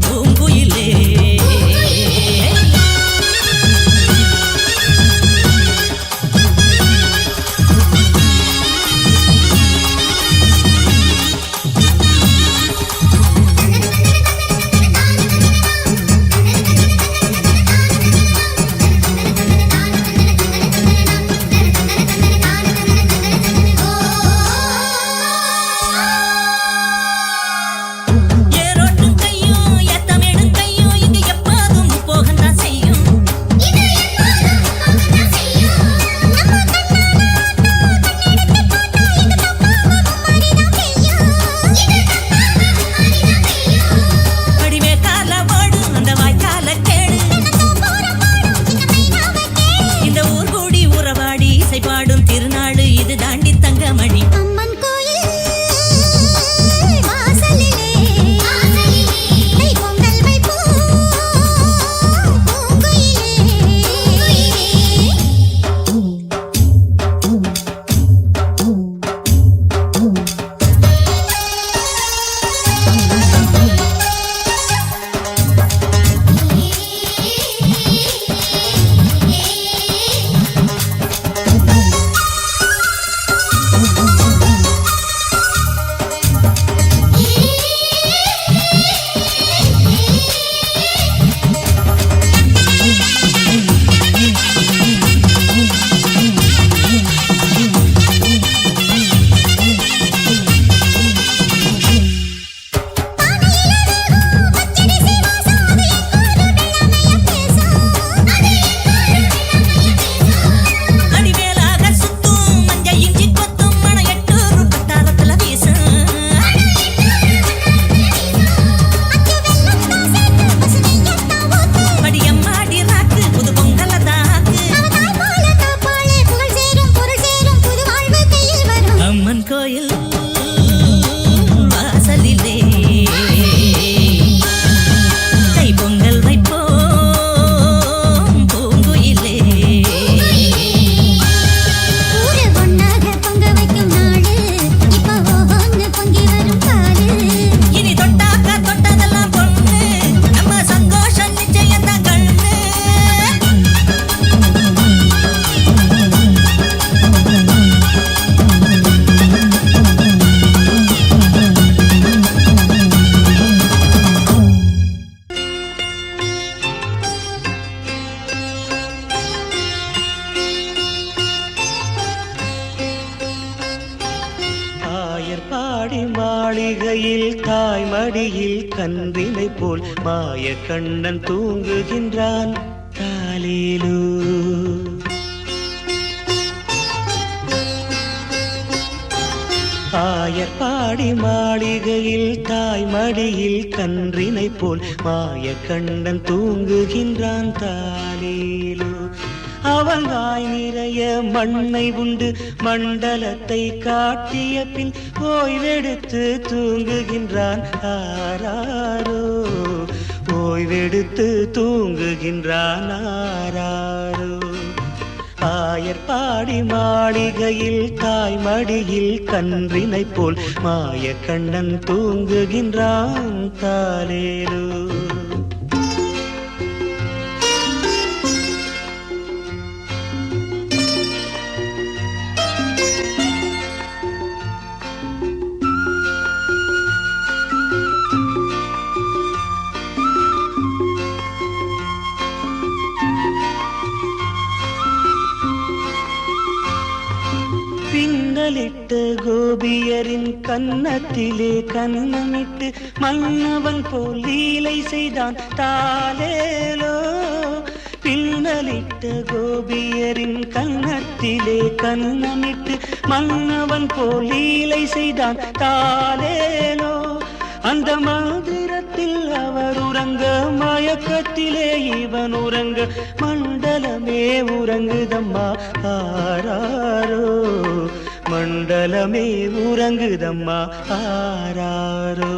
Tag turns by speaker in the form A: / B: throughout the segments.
A: பூங்குயிலே மாளிகையில் தாய் மடியில் கன்றினை போல் மாய கண்ணன் தூங்குகின்றான் தாலேலோ. ஆயர்பாடி மாளிகையில் தாய் மடியில் கன்றினை போல் மாய கண்ணன் தூங்குகின்றான் தாலேலோ. அவன் வாய் நிறைய மண்ணை உண்டு மண்டலத்தை காட்டிய பின் ஓய்வெடுத்து தூங்குகின்றான் ஆராரோ. ஓய்வெடுத்து தூங்குகின்றான் ஆராரோ. ஆயர்பாடி மாளிகையில் தாய் மடியில் கன்றினை போல் மாய கண்ணன் தூங்குகின்றான் தாலேலோ. பின்னலிட்டு கோபியரின் கன்னத்திலே கன்னமிட்டு மன்னவன் போல் லீலை செய்தான் தாலேலோ. பின்னலிட்டு கோபியரின் கன்னத்திலே கன்னமிட்டு மன்னவன் போல் லீலை செய்தான் தாலேலோ. அந்த மந்திரத்தில் அவர் உறங்க மயக்கத்திலே இவன் உறங்க மண்டலமே உறங்குதம்மா ஆராரோ. மண்டலமே உறங்குதம்மா ஆராரோ.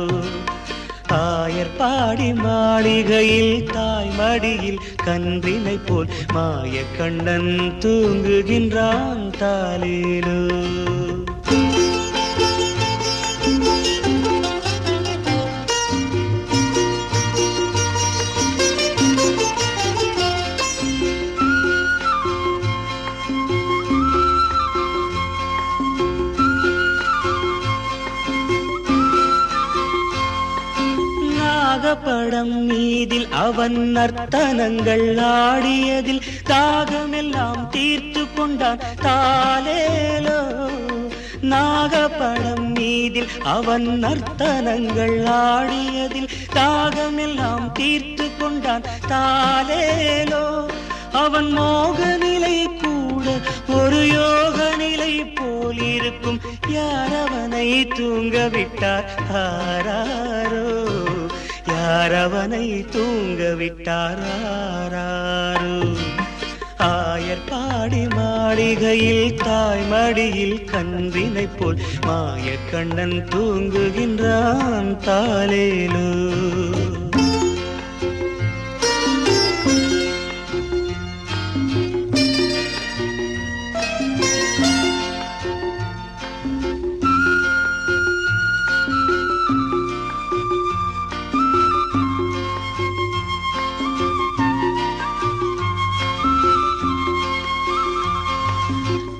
A: ஆயர்பாடி மாளிகையில் தாய் மடியில் கன்றினை போல் மாய கண்ணன் தூங்குகின்றான் தாலேலோ. படம் மீதில் அவன் நர்த்தனங்கள் ஆடியதில் தாகமெல்லாம் தீர்த்து கொண்டான் தாலேலோ. நாகப்படம் மீதில் அவன் நர்த்தனங்கள் ஆடியதில் தாகமெல்லாம் தீர்த்து கொண்டான் தாலேலோ. அவன் மோக நிலை கூட ஒரு யோக நிலை போல் இருக்கும். யாரவனை தூங்க விட்டார் ஆராரோ. யாரவனை தூங்க விட்டார் ஆராரோ. ஆயர்பாடி மாளிகையில் தாய் மடியில் கன்றினை போல் மாய கண்ணன் தூங்குகின்றான் தாலேலோ.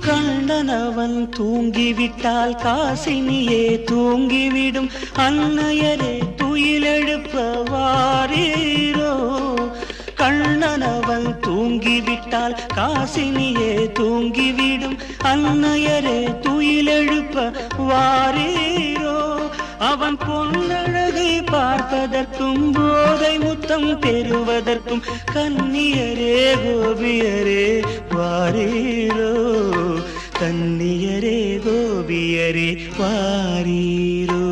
A: கண்ணனவன் தூங்கிவிட்டால் காசினியே தூங்கிவிடும். அன்னையரே துயிலெழுப்ப வாரீரோ. கண்ணனவன் தூங்கிவிட்டால் காசினியே தூங்கிவிடும். அன்னையரே துயிலெழுப்ப வாரீரோ. அவன் பொன்னழகை பார்ப்பதற்கும் போதை முத்தம் பெறுவதற்கும் கன்னியரே கோபியரே வாரீரோ. கன்னியரே கோபியரே வாரீரோ.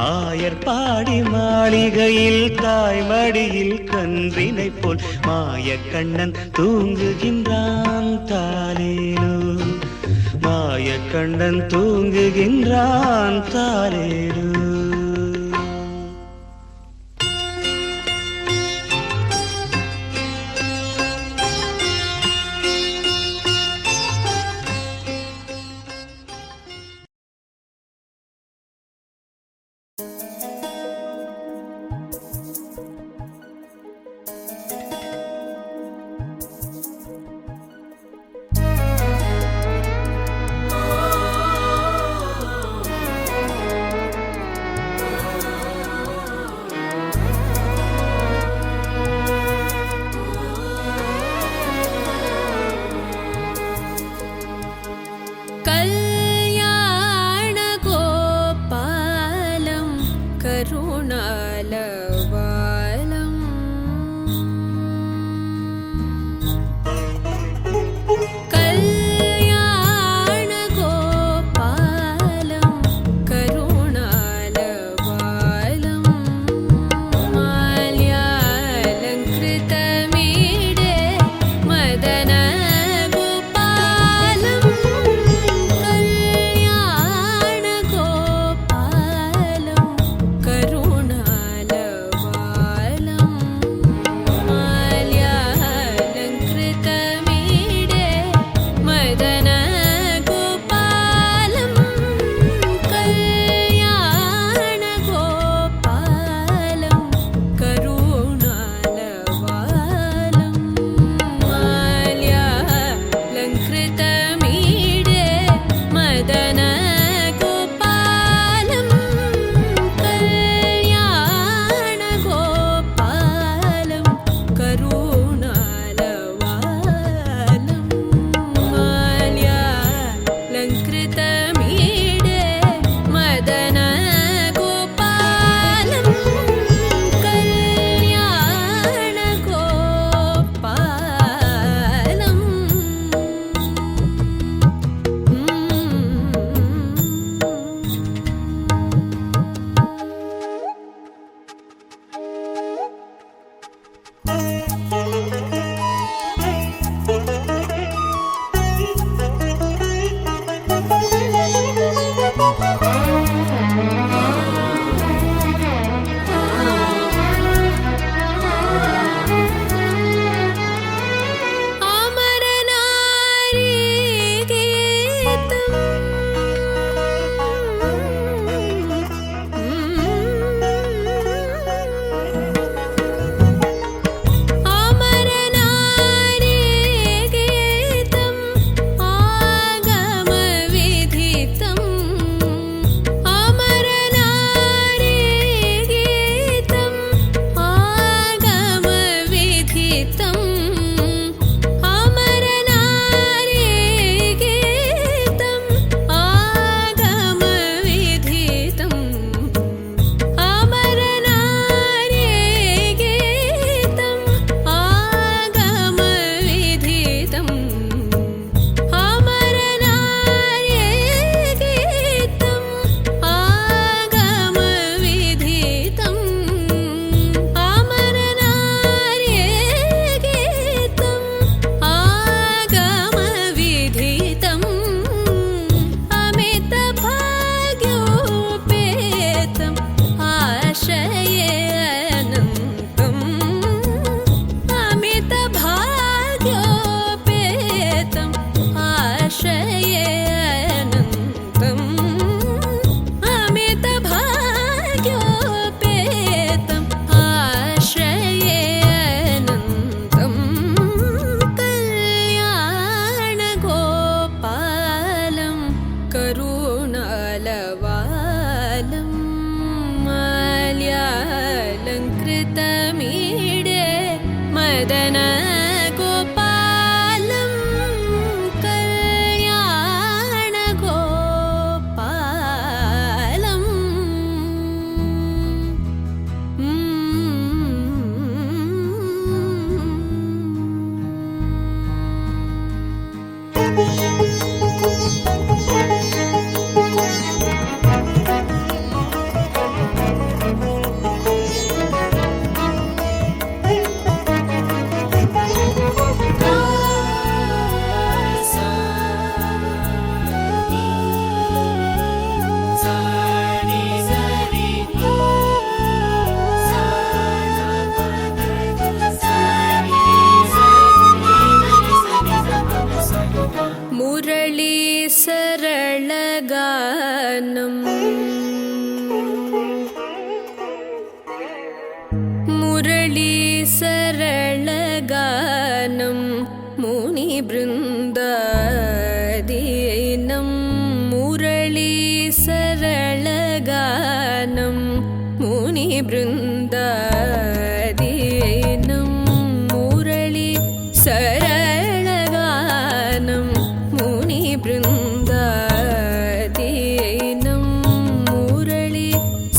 A: ஆயர்பாடி மாளிகையில் தாய் மடியில் கன்றினை போல் மாய கண்ணன் தூங்குகின்றான் தாலேலோ. மாய கண்ணன் தூங்குகின்றான் தாலேலோ.
B: கல்யாண கோபால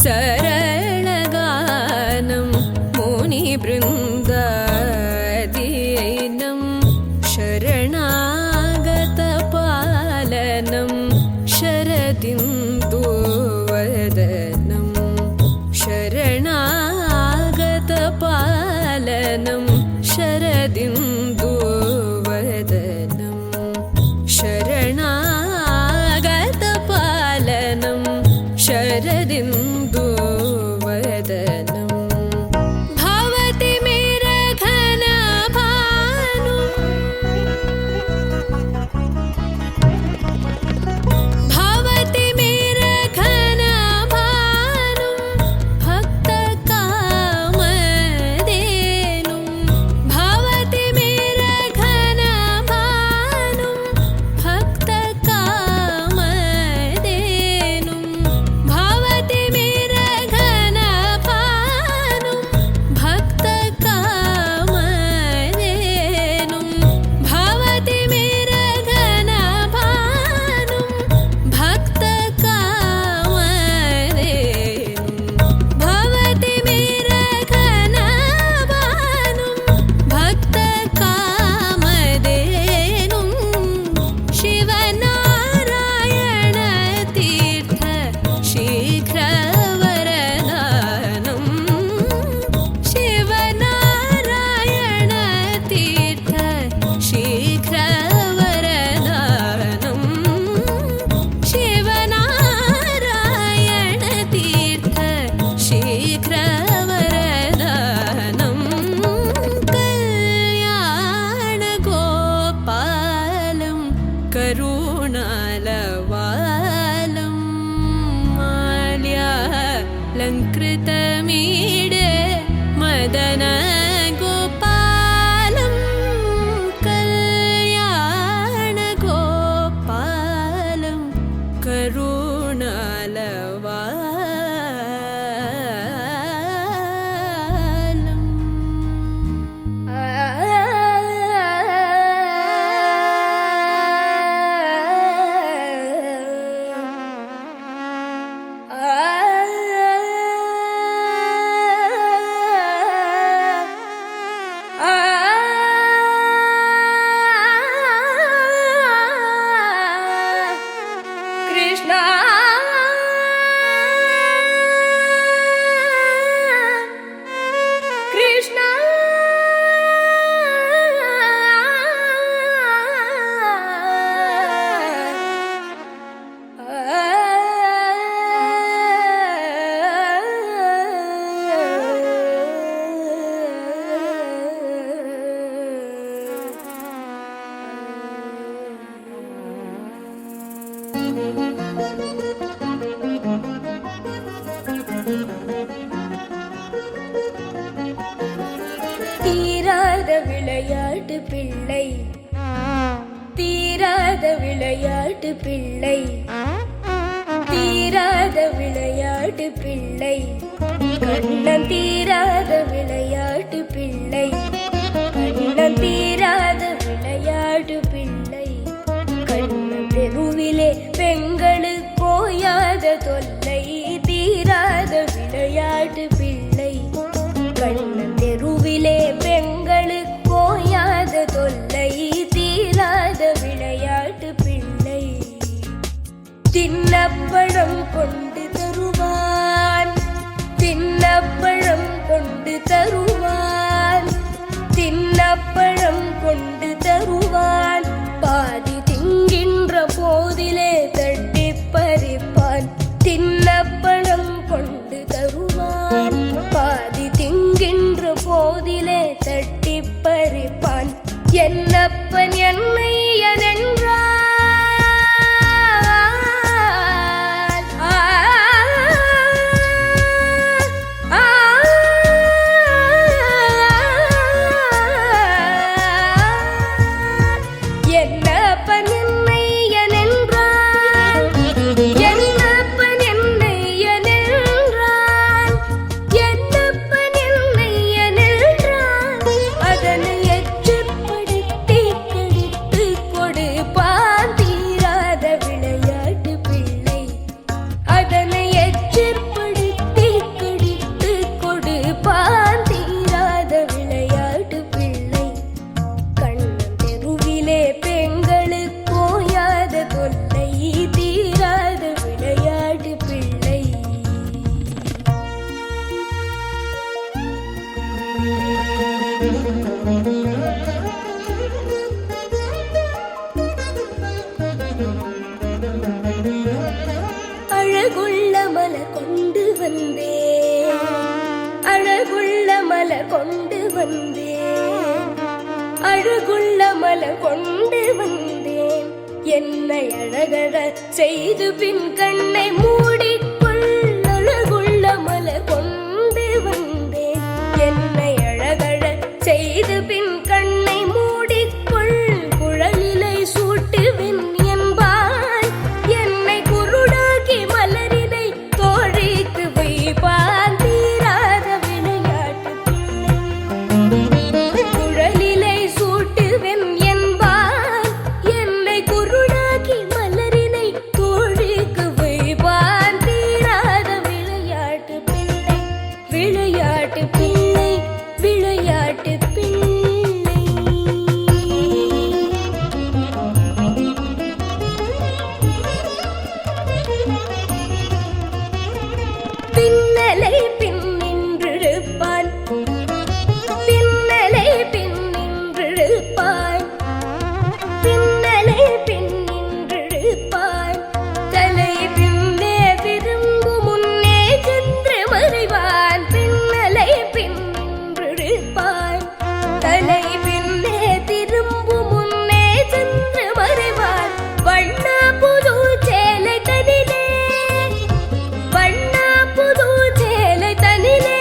B: सर अलङ्कृतमीडे मदन गोपालं कल्याण गोपालं करुणालवालं Krishna Krishna தீராத விளையாட்டு பிள்ளை தீராத விளையாட்டு பிள்ளை தீராத விளையாட்டு பிள்ளை கண்ணன் தீராத விளையாட்டு பிள்ளை கண்ணன் தீராத விளையாட்டு பிள்ளை கண்ணன் தெருவிலே பெண்களுக்கு ஓயாத தொல்லை தீராத விளையாட்டு பிள்ளை கண்ணன் தெருவிலே பெண்களுக்கு ஓயாத தொல்லை தீராத விளையாட்டு பிள்ளை தின்னப்பழம் கொண்டு தருவான் தின்னப்பழம் கொண்டு தருவான் தின்னப்பழம் கொண்டு தருவான் பாதி திங்கின்ற போதிலே தட்டி பறிப்பான் தின்னப்பழம் கொண்டு தருவான் பாதி திங்கின்ற போதிலே தட்டி பறிப்பான் என்னப்பன் என்னை என்றான் என்னப்பன் என்னை என்றான் என்னப்பன் என்னை என்றான் என்னப்பன் என்னை என்றான் அதனை எச்சப்படுத்தி வந்தேன், அழகுள்ள மலர் கொண்டு வந்தேன், அழகுள்ள மலர் கொண்டு வந்தேன். என்னை அழகழ செய்து பின் கண்ணை மூடிக்கொள், அழகுள்ள மலர் கொண்டு வந்தேன். என்னை அழகழ செய்து பின் கண்ணை மூடிக்கொள், குழலிலை சூட்டுவின் என்பாய். என்னை குருடாக்கி மலரினை தோழிக்கு வைப்பான், தீராத விளையாட்டு பிள்ளை. குழலிலை சூட்டுவின் என்பாய். என்னை குருடாக்கி மலரினை தோழிக்கு வைப்பான், தீராத விளையாட்டு பிள்ளை. விளையாட்டு பிள்ளை, விளையாட்டு பிள்ளை. பின்னலை பின்னின்றிருப்பான், பின்னலை பின்னின்றிருப்பான், பின்னலை பின்னின்றிருப்பான். தலை பின்னே திரும்பும் முன்னே சென்று மறைவான், பின்னலை பின்னின்றிருப்பான். தலை பின்னே திரும்பும் முன்னே சென்று மறைவான். வண்ண புது சேலை தனிலே, வண்ண புது சேலை தனிலே,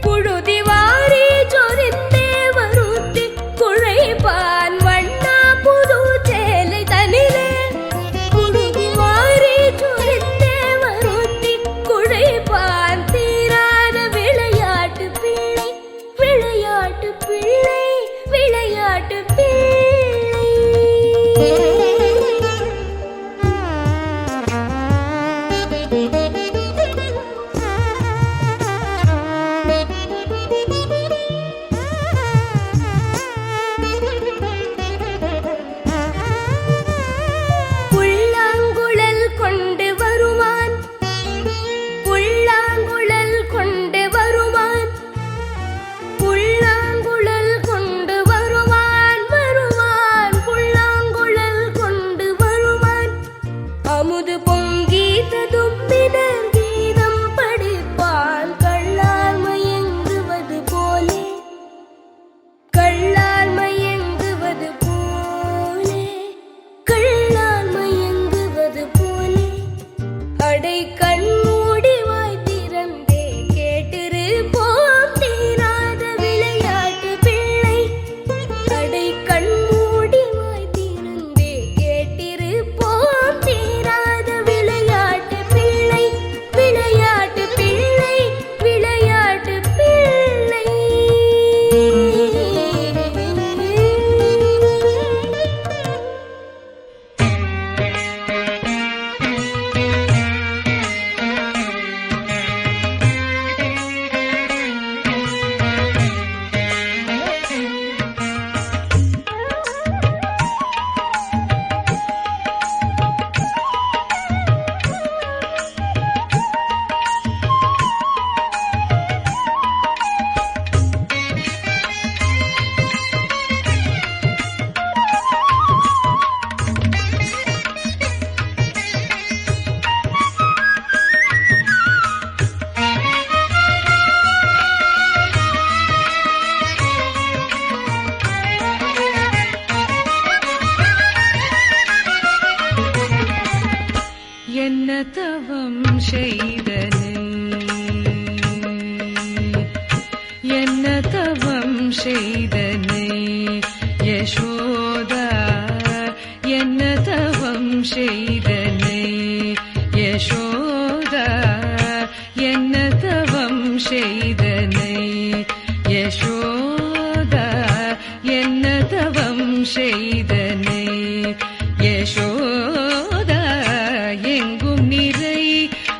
B: புழுதி வாரி சொரிந்தே வருத்தி குழைப்பான். வண்ண புது சேலை தனிலே, புழுதி வாரி சொரிந்தே வருத்தி குழைப்பான். தீராத விளையாட்டு பிள்ளை, விளையாட்டு பிள்ளை, விளையாட்டு பிள்ளை. புல்லாங்குழல் கொண்டு வருவான், புல்லாங்குழல் கொண்டு வருவான், புல்லாங்குழல் கொண்டு வருவான், வருவான், புல்லாங்குழல் கொண்டு வருவான். அமுது பொங்கி ததும்பினர் கீதம் படிப்பான், கள்ளால் மயங்குவது போலே, கள்ளால் மயங்குவது போலே, கள்ளால் மயங்குவது போலே. அடை கண்மூடி வாய் திறந்தே கேட்டிருப்போம், தீராத விளையாட்டு பிள்ளை. அடை கண்மூடி வாய் திறந்தே கேட்டிருப்போம், தீராத விளையாட்டு பிள்ளை. விளையாட்டு பிள்ளை, விளையாட்டு பிள்ளை.
C: என்ன தவம் செய்தனை, என்ன தவம் செய்தனை யசோதா, என்ன தவம் செய்தனை யசோதா, என்ன தவம் செய்தனை யசோதா, என்ன தவம் செய்தனை யசோதா. எங்கும் நிறை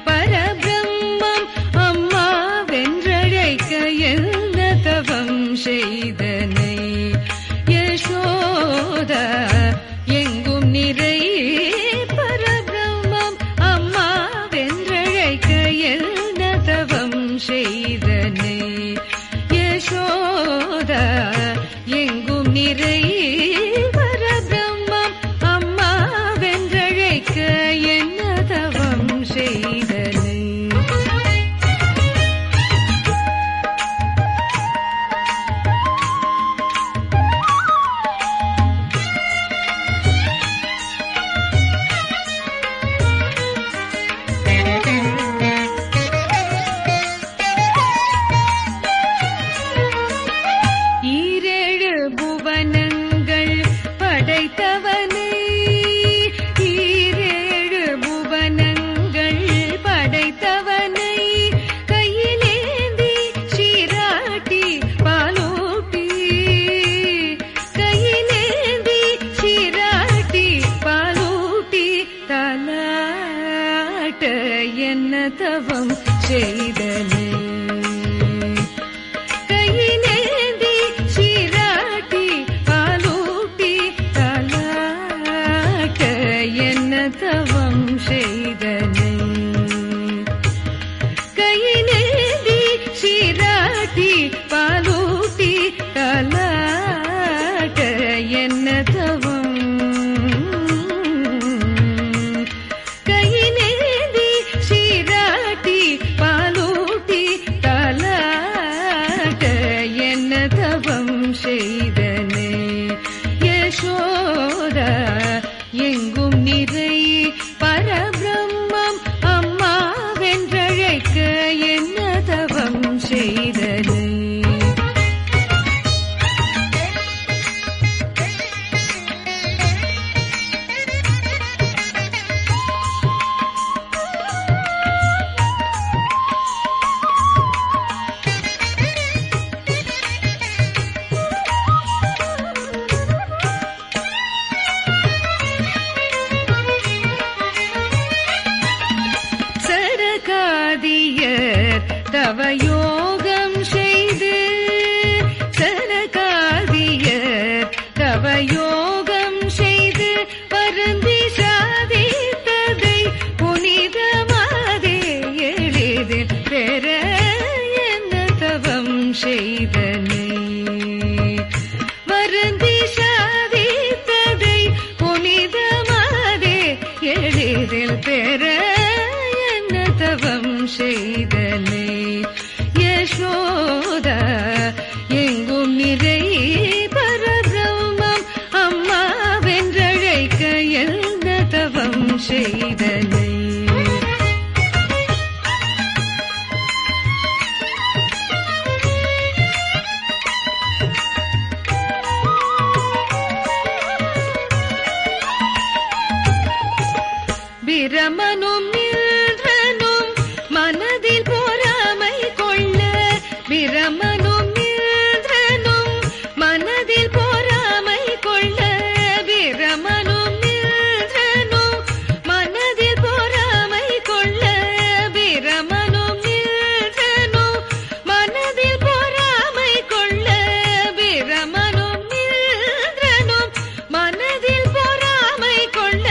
C: பரபிரம்மம் அம்மா வென்றழைக்க என்ன தவம் செய்தனை யசோதா. எங்கும் நிறை பரபிரம்மம் அம்மா வென்றழைக்க என்ன தவம் செய்தனை யசோதா. எங்கும் நிறை பரபிரம்மம் அம்மா வென்றழைக்க என்ன தவம் செய்தனை. செய்தனை. தவயோகம் செய்து சனகாதியர் தவயோகம் செய்து வருந்தி சாதித்ததை புனிதமாதே எளிதில் பெற என்ன தவம் செய்தனை. வருந்தி சாதித்ததை புனிதமாதே எளிதில் பெற என்ன தவம் செய்தனை. யசோதா எங்கும் நிறை பரபிரம்மம் அம்மா வென்றழைக்க என்ன தவம் செய்தனை. பிரமனும் நின்றனும் மனதில் பொறாமை கொள்ள. பிரமனும் நின்றனும் மனதில் பொறாமை கொள்ள. பிரமனும் நின்றனும் மனதில் பொறாமை கொள்ள. பிரமனும் நின்றனும் மனதில் பொறாமை கொள்ள. பிரமனும் நின்றனும் மனதில் பொறாமை கொள்ள.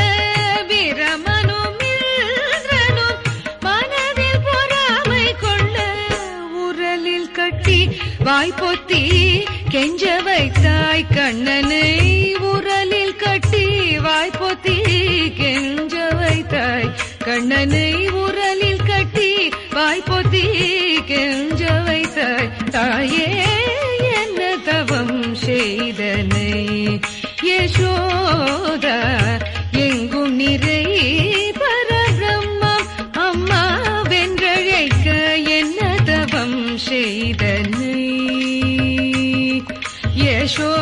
C: பிரமனும் நின்றனும் மனதில் பொறாமை கொள்ள. உரலில் கட்டி வாய்ப்பொத்தி கெஞ்ச வைத்தாய் கண்ணனை. உரலில் கட்டி வாய்ப்பொத்தி கெஞ்ச வைத்தாய் கண்ணனை. உரலில் கட்டி வாய்ப்பொத்தி கெஞ்ச வைத்தாய் தாயே என்ன தவம் செய்தனை. யசோதா எங்கும் நிறை பரபிரம்மம் அம்மா வென்றழைக்க என்ன தவம் செய்தனை. யசோதா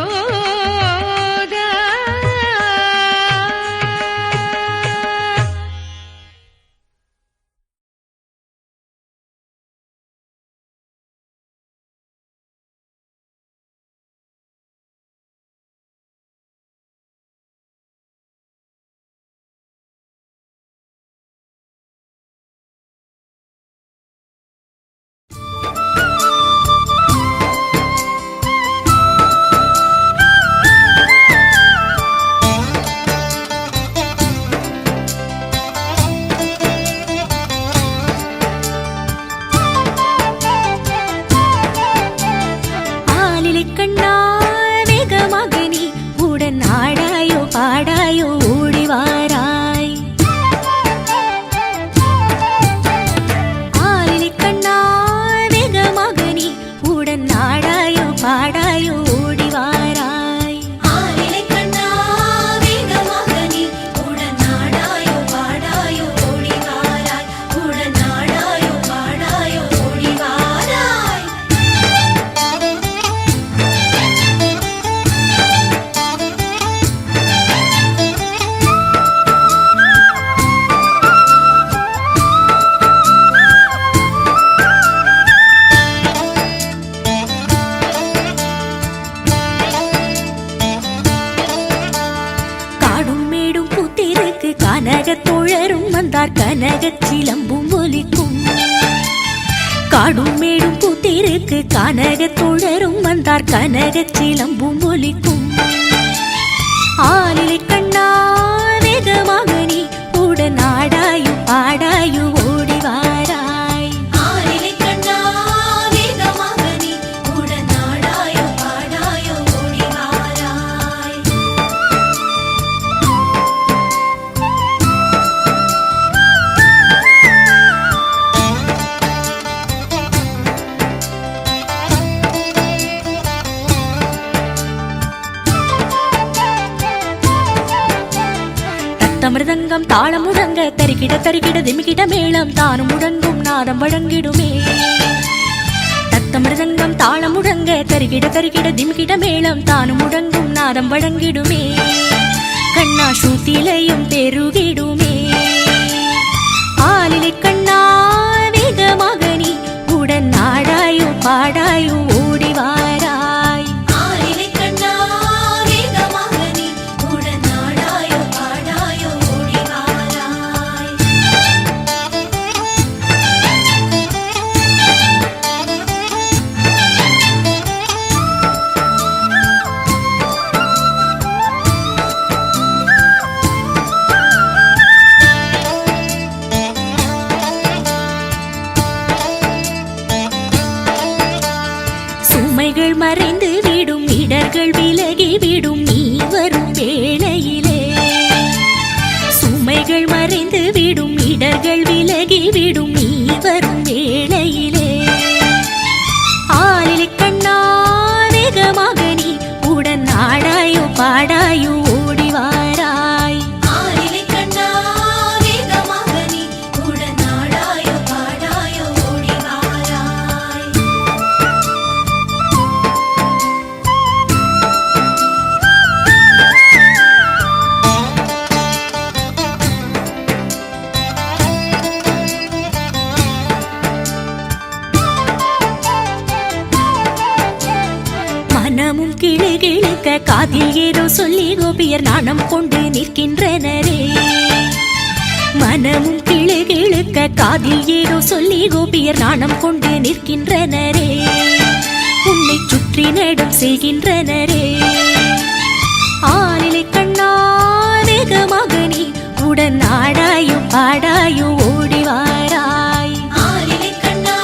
D: வந்தார் கனகச் சிலம்பும் ஒலிக்கும். காடும் மேடும் பூத்திருக்கு கனகத் தோழரும் வந்தார் கனகச் சிலம்பும் ஒலிக்கும். ஆலிலை கண்ணா வேகமாக நீ உடன் ஆடாயு பாடாயு ஓடி வாராய். ஆலிலை கண்ணா வேகமாக நீ உடன் ஆடாயு பாடாயு ஓடி வாராய். மிருதங்கம் தாளம் முழங்க தரிக்கிட தரிக்கிட திமிக்கிட மேளம் தானும் முழங்கும் நாதம் வழங்கிடுமே. சிங்கங்கம் தாளம் முழங்க தருகிட தருகிட திம்கிட மேளம் தானும் முழங்கும் நாதம் வழங்கிடுமே கண்ணா ஸ்ருதிலயம் பெருகிடுமே ஆலிலை கண்ணா வேகமாக நீ உடன் நாடாயோ பாடாயோ ஓடி வாராய்
B: ஆலிலை கண்ணா வேகமாக நீ உடன் நாடாயோ பாடாயோ ஓடி வாராய்
D: சுமைகள் மறைந்து விடும் இடர்கள் விலகி விடும் நீ வரும் வேளையிலே சுமைகள் மறைந்து விடும் இடர்கள் விலகி விடும் நீ வரும் வேளையிலே ஆலிலை கண்ணா வேகமாக நீ உடன் நாடாயோ பாடாயோ ஓடி வாராய்
B: ஆலிலை கண்ணா வேகமாக நீ உடன் நாடாயோ பாடாயோ ஓடி வாராய்
D: மனமும் கிளுகிழுக்க காதில் ஏதோ சொல்லி கோபியர் நாணம் கொண்டு நிற்கின்றனரே மனமும் கிளுகிழுக்க காதில் ஏதோ சொல்லி கோபியர் நாணம் கொண்டு நிற்கின்றனரே உன்னை சுற்றி நடம் செய்கின்றனரே ஆலிலை கண்ணா வேகமாக நீ உடன் நாடாயோ பாடாயோ ஓடி வாராய்
B: ஆலிலை கண்ணா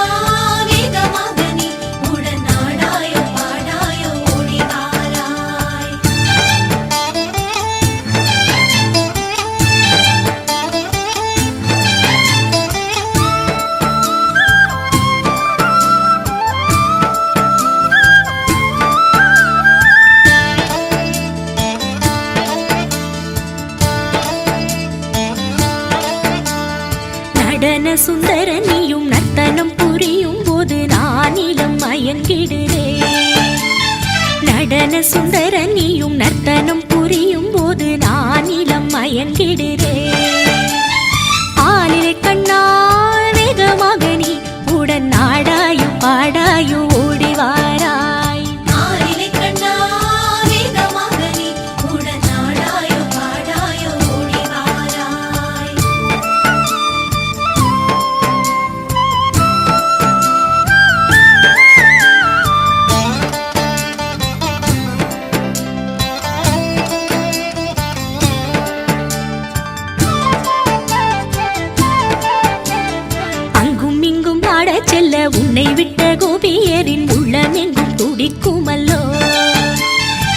B: வேகமாக நீ உடன் நாடாயோ பாடாயோ ஓடி வாராய்
D: நடன சுந்தர நீயும் நர்த்தனம் புரியும் போது நானிலம் மயங்கிடுறே நடன சுந்தர நீயும் நர்த்தனம் புரியும் போது நானிலம் மயங்கிடுறே ஆலிலை கண்ணா வேகமாக நீ உடன் நாடாயோ பாடாயோ ஓடி வாராய்
B: ஆலிலை கண்ணா வேகமாக நீ உடன் நாடாயோ பாடாயோ ஓடி வாராய்
D: அங்கும் இங்கும் ஆடச் செல்ல உன்னை விட்ட கோபியரின் உள்ளமெங்கும் துடிக்குமல்லோ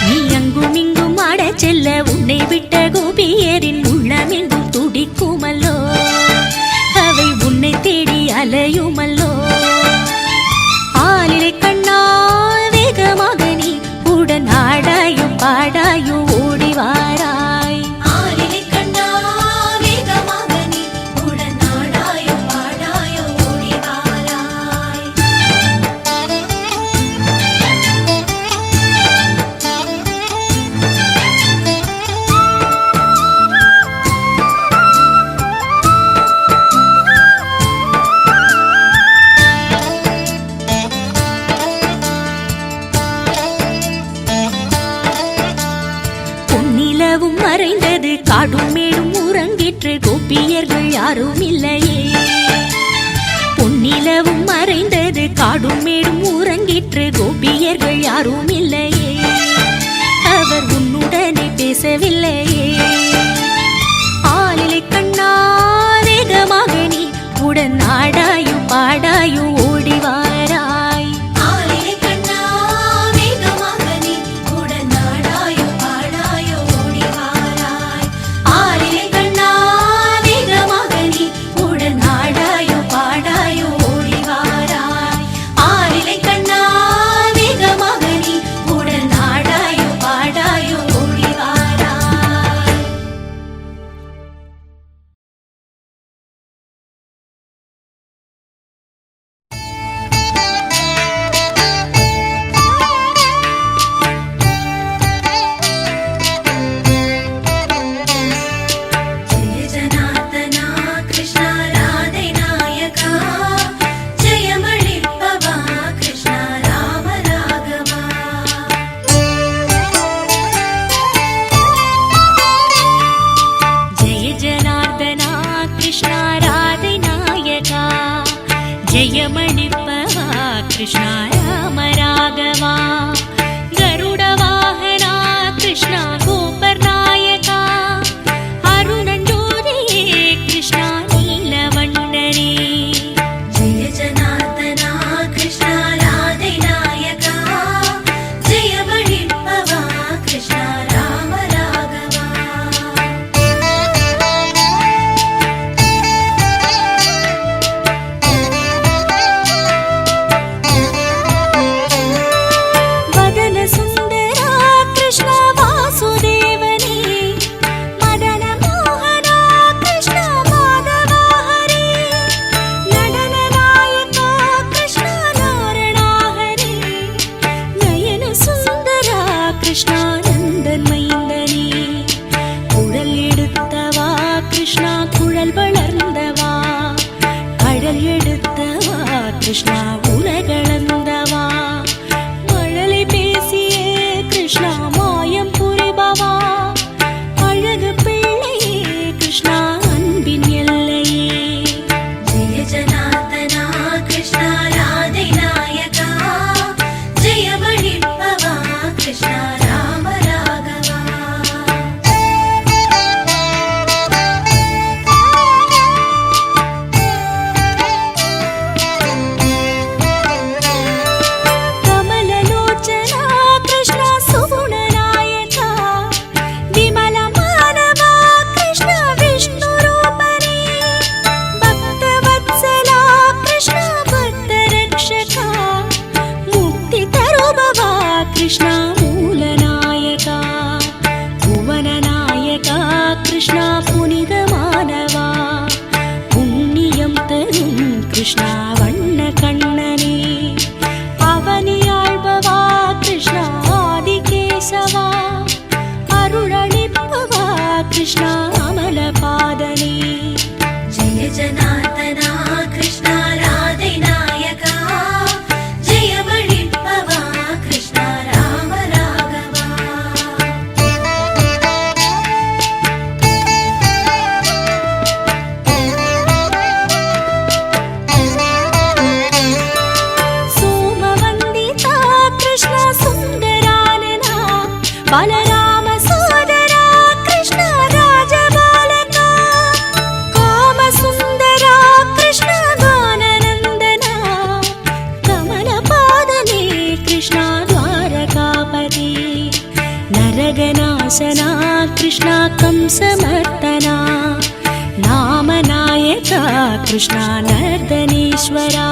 D: நீ அங்கும் இங்கும் ஆடச் செல்ல உன்னை விட்ட கோபியரின் உள்ளமெங்கும் துடிக்குமல்லோ அவை உன்னை தேடி அலையுமல்லோ ஆலிலை கண்ணா வேகமாக நீ உடன் ஆடாயோ பாடாயோ ஓடி வாராய்
B: ஆலிலை கண்ணா வேகமாக நீ உடன் நாடாயோ பாடாயோ ஓடி வாராய்
D: பொன்னிலவும் மறைந்தது காடும் மேடும் உறங்கிற்று கோபியர்கள் யாரும் இல்லையே பொன்னிலவும் மறைந்தது காடும் மேடும் உறங்கிற்று கோபியர்கள் யாரும் இல்லையே அவர் உன்னுடனே பேசவில்லையே ஆலிலை கண்ணா வேகமாக நீ உடன் நாடாயோ பாடாயோ ஓடி வாராய்
B: ஆலிலை கண்ணா வேகமாக நீ உடன் நாடாயோ பாடாயோ ஓடி வாராய் ஆலிலை கண்ணா வேகமாக நீ உடன் நாடாயோ பாடாயோ ஓடி வாராய் ஆலிலை கண்ணா வேகமாக நீ உடன் நாடாயோ பாடாயோ ஓடி வாராய்
D: அவனிப்பவா கிருஷ்ணா ராம ராகவா கருட வாகனா கிருஷ்ணா கோபர் நாயகா அருணஞ்சோதியே கிருஷ்ணா நீலவண்ணனே
B: ஜெய ஜனார்தனா கிருஷ்ணா ராதை நாயகா ஜெயமளிப்பவா கிருஷ்ணா ராம ராகவா
D: வதன சுந்தரா கிருஷ்ணா வாசுதேவனே மதன மோகனா கிருஷ்ணா மாதவா ஹரே நடன நாயகா கிருஷ்ணா நாரணா ஹரே நயன சுந்தரா கிருஷ்ணா நந்தன் மைந்தனே குழல் எடுத்தவா கிருஷ்ணா குழல் வளர்ந்தவா கடல் எடுத்தவா கிருஷ்ணா உலகளந்தவா மழலை பேசியே கிருஷ்ணா மாயம் புரிபவா அழகு பிள்ளையே கிருஷ்ணா அன்பின் எல்லையே
B: ஜெய ஜனார்தனா கிருஷ்ணா ராதை நாயகா ஜெயமளிப்பவா கிருஷ்ணா ராம ராகவா
D: கமலலோச்சனா கிருஷ்ணா சுகுணநாயகா விமல மானவா கிருஷ்ணா விஷ்ணு ரூபனே பக்தவத்சலா கிருஷ்ணா பக்த ரக்ஷகா முக்தி தருபவா கிருஷ்ணா மூலநாயகா புவனநாயகா கிருஷ்ணா புனிதமானவா புண்ணியம் தரும் கிருஷ்ணா வண்ண கண்ணனே அவனியாழ்பவா கிருஷ்ணா ஆதிகேசவா அருளளிப்பவா கிருஷ்ணா அமலபாதனே
B: ஜெய ஜனார்தனா கிருஷ்ணா ராதை நாயகா ஜெயமளிப்பவா கிருஷ்ணா ராம ராகவா
D: சோமவந்திதா கிருஷ்ணா சுந்தரானனா பலராம சோதரா கிருஷ்ணா ராஜபாலகா காமசுந்தரா கிருஷ்ணா கானநந்தனா கமலபாதனே கிருஷ்ணா துவாரகாபதி நரகநாசனா கிருஷ்ணா கம்சமர்த்தனா நாமநாயகா கிருஷ்ணா நர்தனேஸ்வரா